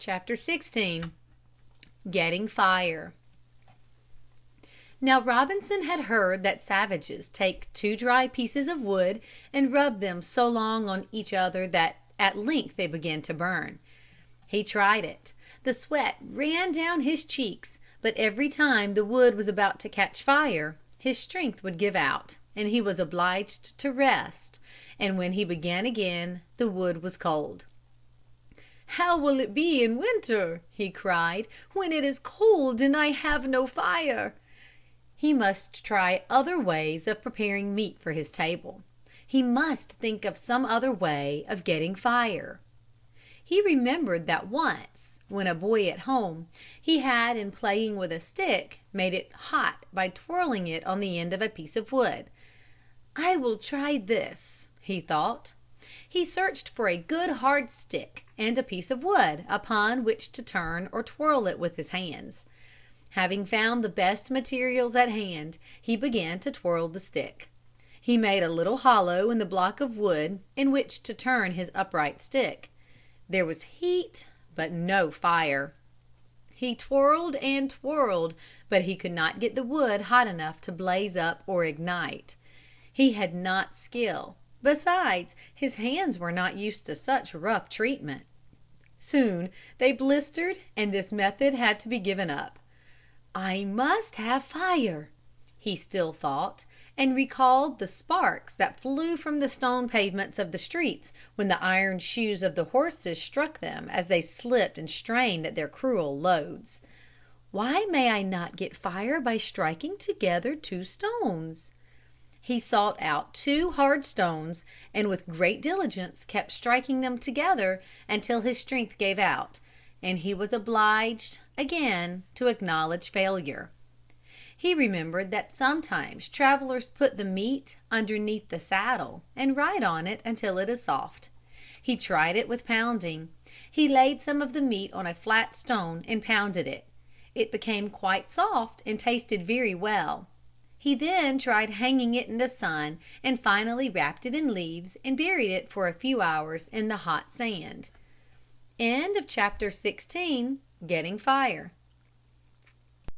Chapter 16. Getting Fire. Now Robinson had heard that savages take 2 dry pieces of wood and rub them so long on each other that at length they begin to burn. He tried it. The sweat ran down his cheeks, but every time the wood was about to catch fire his strength would give out and he was obliged to rest, and when he began again the wood was cold. "How will it be in winter," he cried, "when it is cold and I have no fire?" He must try other ways of preparing meat for his table. He must think of some other way of getting fire. He remembered that once, when a boy at home, he had in playing with a stick made it hot by twirling it on the end of a piece of wood. "I will try this," he thought. He searched for a good hard stick and a piece of wood upon which to turn or twirl it with his hands. Having found the best materials at hand, he began to twirl the stick. He made a little hollow in the block of wood in which to turn his upright stick. There was heat, but no fire. He twirled and twirled, but he could not get the wood hot enough to blaze up or ignite. He had not skill. Besides, his hands were not used to such rough treatment. Soon they blistered and this method had to be given up. "I must have fire," he still thought, and recalled the sparks that flew from the stone pavements of the streets when the iron shoes of the horses struck them as they slipped and strained at their cruel loads. "Why may I not get fire by striking together 2 stones?" He sought out 2 hard stones and with great diligence kept striking them together until his strength gave out, and he was obliged again to acknowledge failure. He remembered that sometimes travelers put the meat underneath the saddle and ride on it until it is soft. He tried it with pounding. He laid some of the meat on a flat stone and pounded it. It became quite soft and tasted very well. He then tried hanging it in the sun and finally wrapped it in leaves and buried it for a few hours in the hot sand. Chapter 17. Getting Fire.